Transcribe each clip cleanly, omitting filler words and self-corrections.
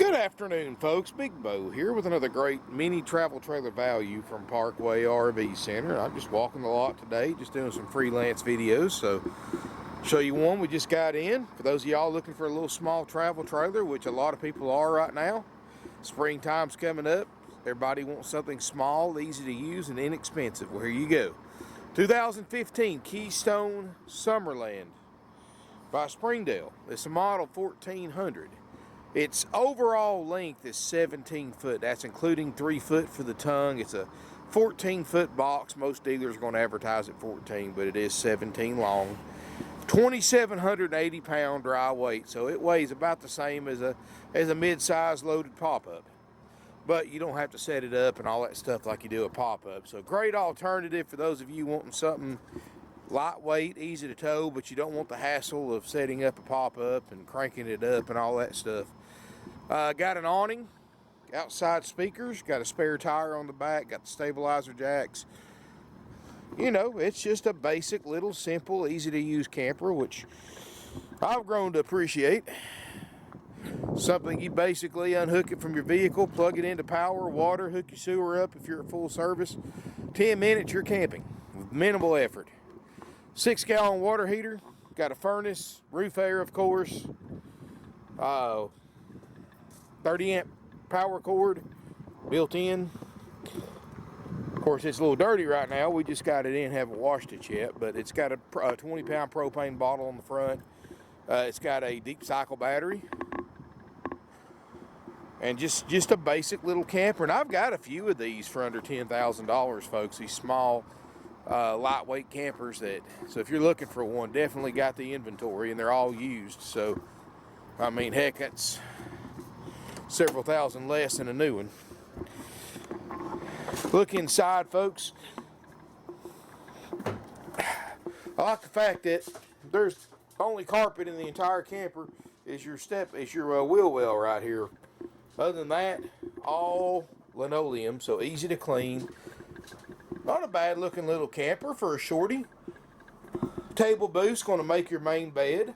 Good afternoon, folks. Big Bo here with another great mini travel trailer value from Parkway RV Center. I'm just walking the lot today, just doing some freelance videos. So, show you one we just got in. For those of y'all looking for a little small travel trailer, which a lot of people are right now, springtime's coming up. Everybody wants something small, easy to use, and inexpensive. Well, here you go. 2015 Keystone Summerland by Springdale. It's a model 1400. Its overall length is 17 foot. That's including 3 foot for the tongue. It's a 14-foot box. Most dealers are going to advertise at 14, but it is 17 long. 2,780 pound dry weight, so it weighs about the same as a mid-size loaded pop-up. But you don't have to set it up and all that stuff like you do a pop-up. So great alternative for those of you wanting something lightweight, easy to tow, but you don't want the hassle of setting up a pop-up and cranking it up and all that stuff. Got an awning, outside speakers, got a spare tire on the back, got the stabilizer jacks. You know, it's just a basic little simple, easy to use camper, which I've grown to appreciate. Something you basically unhook it from your vehicle, plug it into power, water, hook your sewer up if you're at full service. 10 minutes, you're camping with minimal effort. 6-gallon water heater, got a furnace, roof air, of course. 30 amp power cord built in. Of course, it's a little dirty right now. We just got it in, haven't washed it yet, but it's got a 20-pound propane bottle on the front. It's got a deep cycle battery. And just a basic little camper. And I've got a few of these for under $10,000, folks. These small, lightweight campers so if you're looking for one, definitely got the inventory, and they're all used. So, I mean, heck, that's several thousand less than a new one. Look inside, folks. I like the fact that there's only carpet in the entire camper is your wheel well right here. Other than that, all linoleum, so easy to clean. Not a bad looking little camper for a shorty. Table booth's going to make your main bed.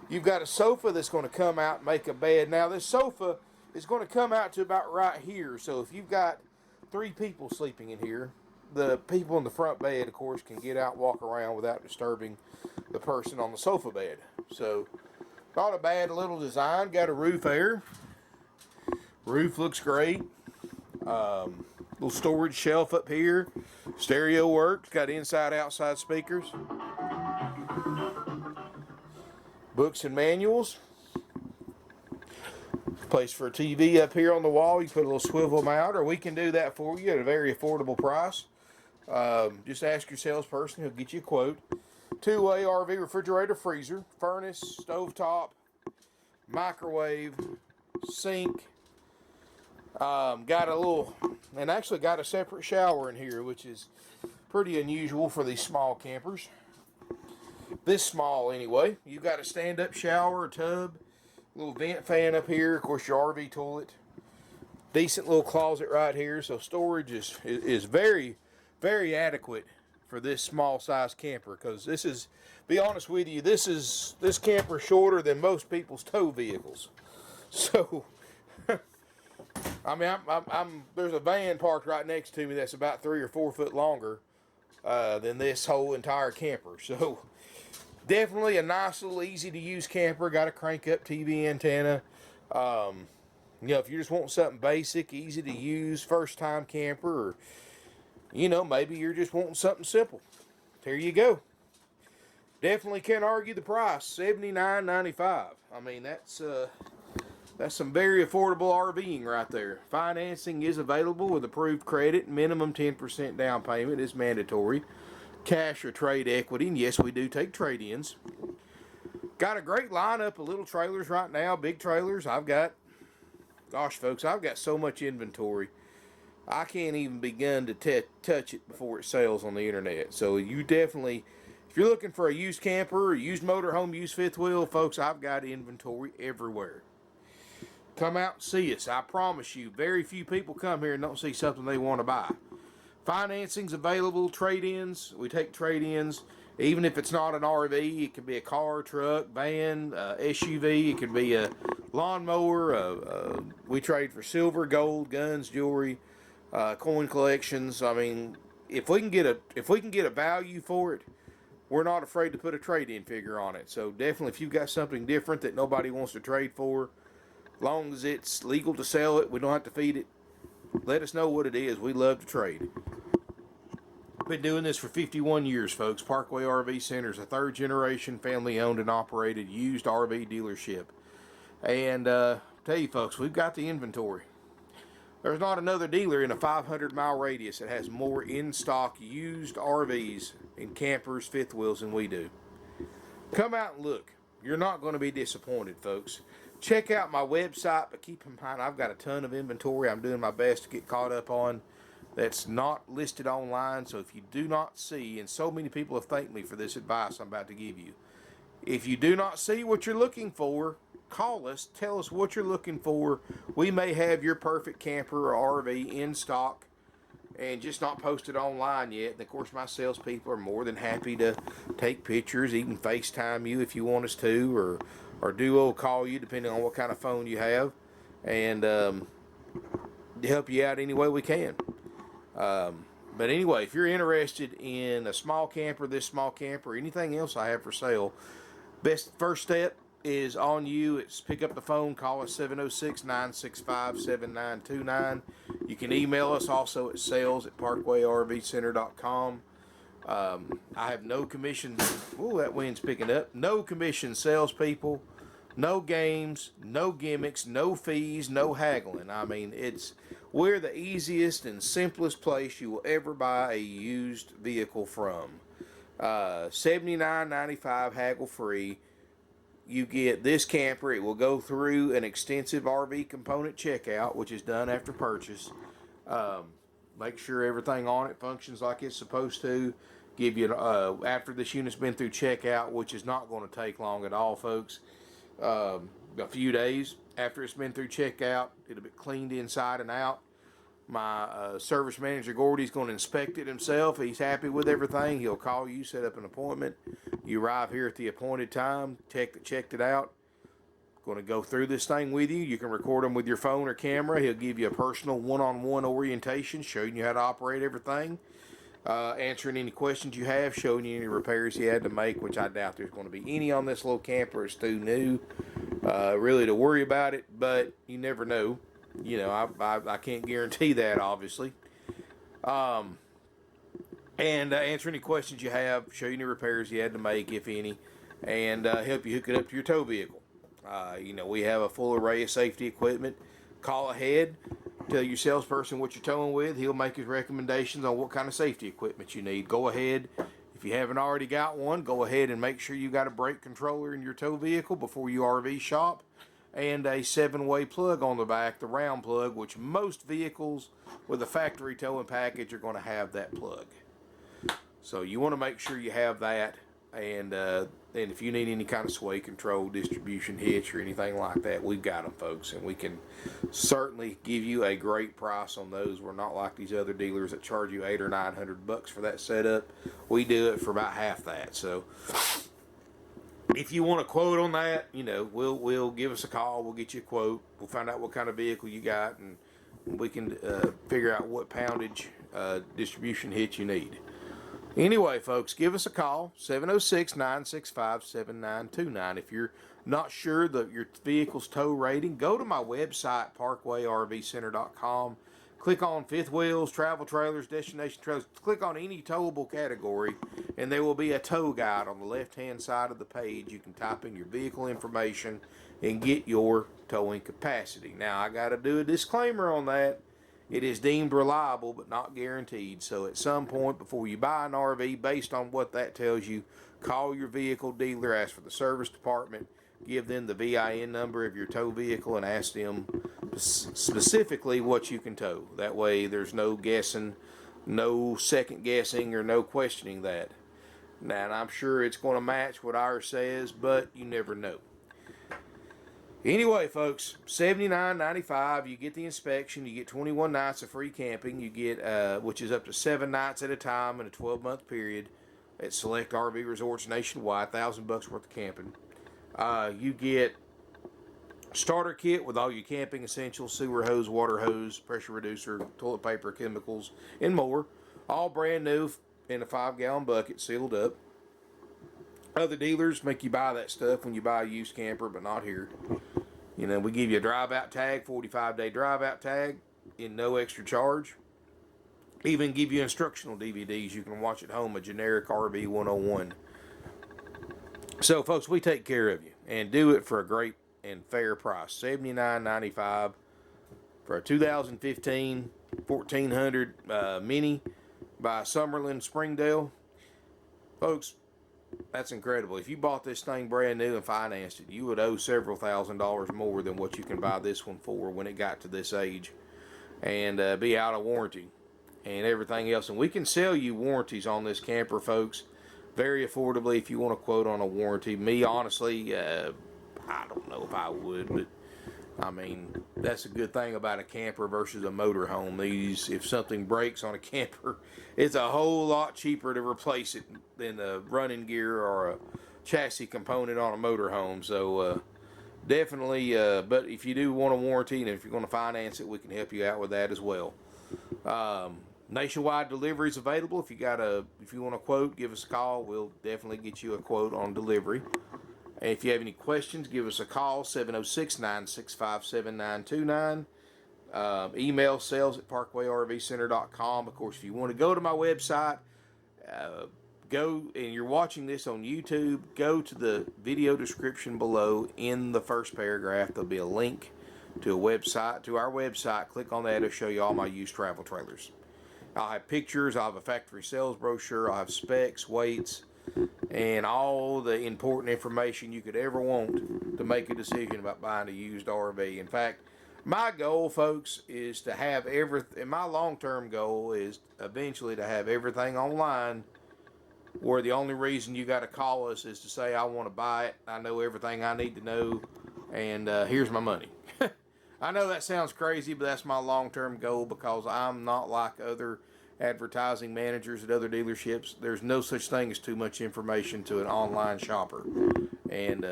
You've got a sofa that's going to come out and make a bed. Now this sofa is going to come out to about right here. So if you've got 3 people sleeping in here, the people in the front bed, of course, can get out and walk around without disturbing the person on the sofa bed. So not a bad little design. Got a roof air. Roof looks great. Little storage shelf up here. Stereo works. Got inside outside speakers. Books and manuals. Place for a TV up here on the wall. You put a little swivel mount, or we can do that for you at a very affordable price. Just ask your salesperson, he'll get you a quote. 2-way RV refrigerator, freezer, furnace, stovetop, microwave, sink. Got a separate shower in here, which is pretty unusual for these small campers. This small anyway. You've got a stand-up shower, a tub, little vent fan up here, of course your RV toilet. Decent little closet right here, so storage is very, very adequate for this small size camper, because this is, be honest with you, this camper shorter than most people's tow vehicles. So I mean, there's a van parked right next to me that's about 3 or 4 foot longer than this whole entire camper. So definitely a nice little easy to use camper. Got a crank up TV antenna. You know, if you just want something basic, easy to use, first time camper, or you know, maybe you're just wanting something simple, here you go. Definitely can't argue the price. $79.95. I mean, that's some very affordable RVing right there. Financing is available with approved credit. Minimum 10% down payment is mandatory. Cash or trade equity, and yes, we do take trade-ins. Got a great lineup of little trailers right now, big trailers. Gosh, folks, I've got so much inventory. I can't even begin to touch it before it sells on the internet. So you definitely, if you're looking for a used camper, a used motorhome, used fifth wheel, folks, I've got inventory everywhere. Come out and see us. I promise you, very few people come here and don't see something they want to buy. Financing's available, trade-ins. We take trade-ins. Even if it's not an RV, it could be a car, truck, van, SUV. It could be a lawnmower. We trade for silver, gold, guns, jewelry, coin collections. I mean, if we can get a value for it, we're not afraid to put a trade-in figure on it. So definitely, if you've got something different that nobody wants to trade for, long as it's legal to sell it, we don't have to feed it. Let us know what it is. We love to trade. Been doing this for 51 years, folks. Parkway RV Center is a third-generation, family-owned and operated used RV dealership. And tell you, folks, we've got the inventory. There's not another dealer in a 500-mile radius that has more in-stock used RVs and campers, fifth wheels than we do. Come out and look. You're not going to be disappointed, folks. Check out my website, but keep in mind I've got a ton of inventory I'm doing my best to get caught up on that's not listed online. So if you do not see, and so many people have thanked me for this advice I'm about to give you, if you do not see what you're looking for, call us, tell us what you're looking for. We may have your perfect camper or RV in stock and just not posted online yet. And of course, my salespeople are more than happy to take pictures, even FaceTime you if you want us to, or duo call you depending on what kind of phone you have, and to help you out any way we can. But anyway, if you're interested in a small camper, this small camper, or anything else I have for sale, best first step is on you. It's pick up the phone, call us 706-965-7929. You can email us also at sales@parkwayrvcenter.com. I have no commission. Ooh, that wind's picking up. No commission salespeople, no games, no gimmicks, no fees, no haggling. I mean, we're the easiest and simplest place you will ever buy a used vehicle from. $79.95 haggle free. You get this camper. It will go through an extensive RV component checkout, which is done after purchase. Make sure everything on it functions like it's supposed to. Give you after this unit's been through checkout, which is not going to take long at all, folks. A few days after it's been through checkout, it'll be cleaned inside and out. My service manager Gordy's going to inspect it himself. He's happy with everything. He'll call you, set up an appointment. You arrive here at the appointed time. Checked it out. Going to go through this thing with you. You can record him with your phone or camera. He'll give you a personal one-on-one orientation, showing you how to operate everything, answering any questions you have, showing you any repairs he had to make, which I doubt there's going to be any on this little camper. It's too new really to worry about it, but you never know. You know, I can't guarantee that, obviously. And answer any questions you have, show you any repairs you had to make, if any, and help you hook it up to your tow vehicle. You know, we have a full array of safety equipment. Call ahead, tell your salesperson what you're towing with. He'll make his recommendations on what kind of safety equipment you need. Go ahead, if you haven't already got one, go ahead and make sure you got a brake controller in your tow vehicle before you RV shop, and a 7-way plug on the back, the round plug, which most vehicles with a factory towing package are going to have that plug. So you want to make sure you have that, and if you need any kind of sway control, distribution hitch, or anything like that, we've got them, folks, and we can certainly give you a great price on those. We're not like these other dealers that charge you $800 or $900 for that setup. We do it for about half that. So if you want a quote on that, you know, we'll give us a call. We'll get you a quote. We'll find out what kind of vehicle you got, and we can figure out what poundage distribution hitch you need. Anyway, folks, give us a call, 706-965-7929. If you're not sure that your vehicle's tow rating, go to my website, parkwayrvcenter.com. Click on fifth wheels, travel trailers, destination trailers. Click on any towable category, and there will be a tow guide on the left-hand side of the page. You can type in your vehicle information and get your towing capacity. Now, I got to do a disclaimer on that. It is deemed reliable, but not guaranteed. So at some point before you buy an RV, based on what that tells you, call your vehicle dealer, ask for the service department, give them the VIN number of your tow vehicle, and ask them specifically what you can tow. That way there's no guessing, no second guessing, or no questioning that. Now, and I'm sure it's going to match what ours says, but you never know. Anyway, folks, $79.95. You get the inspection. You get 21 nights of free camping. You get, which is up to 7 nights at a time in a 12-month period at select RV resorts nationwide. $1,000 worth of camping. You get Starter kit with all your camping essentials, sewer hose, water hose, pressure reducer, toilet paper, chemicals, and more. All brand new in a 5-gallon bucket, sealed up. Other dealers make you buy that stuff when you buy a used camper, but not here. You know, we give you a drive-out tag, 45-day drive-out tag, in no extra charge. Even give you instructional DVDs you can watch at home, a generic RV 101. So, folks, we take care of you and do it for a great and fair price. $79.95 for a 2015 1400 Mini by Summerland, Springdale. Folks, that's incredible. If you bought this thing brand new and financed it, you would owe several $1,000s more than what you can buy this one for when it got to this age, and be out of warranty and everything else. And we can sell you warranties on this camper, folks, very affordably if you want a quote on a warranty. Me, honestly, I don't know if I would, but I mean, that's a good thing about a camper versus a motorhome. These, if something breaks on a camper, it's a whole lot cheaper to replace it than a running gear or a chassis component on a motorhome. So definitely, but if you do want a warranty and if you're going to finance it, we can help you out with that as well. Nationwide delivery is available. If you want a quote, give us a call. We'll definitely get you a quote on delivery. And if you have any questions, give us a call, 706-965-7929. Email sales at parkway.rvcenter.com. Of course, if you want to go to my website, go, and you're watching this on YouTube, go to the video description below. In the first paragraph, there'll be a link to our website. Click on that. It'll show you all my used travel trailers. I'll have pictures. I'll have a factory sales brochure. I'll have specs, weights, and all the important information you could ever want to make a decision about buying a used RV. In fact, my goal, folks, is to have everything. My long-term goal is eventually to have everything online, where the only reason you got to call us is to say, I want to buy it, I know everything I need to know, and here's my money. I know that sounds crazy, but that's my long-term goal, because I'm not like other advertising managers at other dealerships. There's no such thing as too much information to an online shopper. And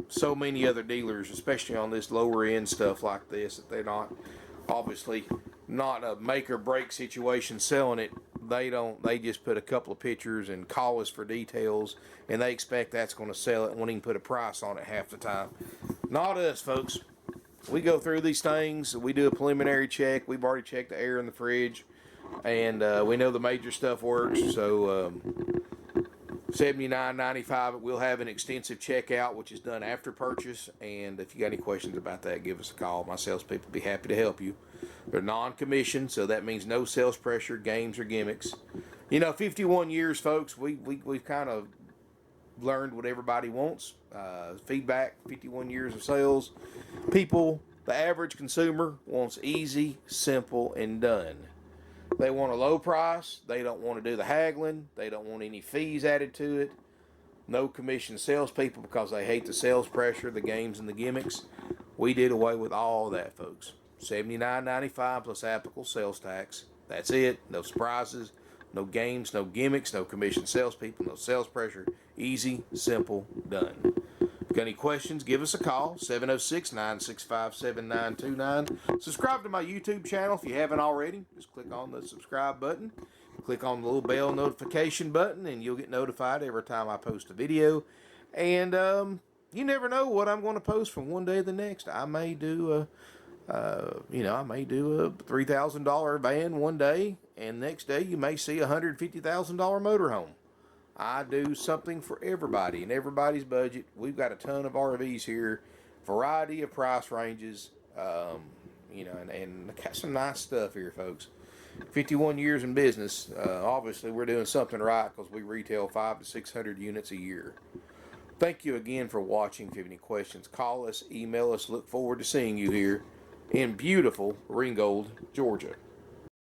so many other dealers, especially on this lower end stuff like this, that they're not, obviously not a make or break situation selling it. They just put a couple of pictures and call us for details, and they expect that's going to sell it and won't even put a price on it half the time. Not us, folks. We go through these things. We do a preliminary check. We've already checked the air in the fridge, and we know the major stuff works. So $79.95. We'll have an extensive checkout, which is done after purchase. And if you got any questions about that, give us a call. My salespeople will be happy to help you. They're non-commissioned, so that means no sales pressure, games, or gimmicks. You know, 51 years, folks. We've kind of learned what everybody wants. Feedback, 51 years of sales. People, the average consumer, wants easy, simple, and done. They want a low price. They don't want to do the haggling. They don't want any fees added to it. No commission salespeople, because they hate the sales pressure, the games, and the gimmicks. We did away with all that, folks. $79.95 plus applicable sales tax. That's it. No surprises. No games, no gimmicks, no commission salespeople, no sales pressure. Easy, simple, done. If you got any questions, give us a call, 706-965-7929. Subscribe to my YouTube channel if you haven't already. Just click on the subscribe button. Click on the little bell notification button, and you'll get notified every time I post a video. And you never know what I'm going to post from one day to the next. I may do a $3,000 van one day, and next day you may see a $150,000 motorhome. I do something for everybody and everybody's budget. We've got a ton of RVs here, variety of price ranges, and got some nice stuff here, folks. 51 years in business. Obviously, we're doing something right, because we retail 500 to 600 units a year. Thank you again for watching. If you have any questions, call us, email us. Look forward to seeing you here in beautiful Ringgold, Georgia.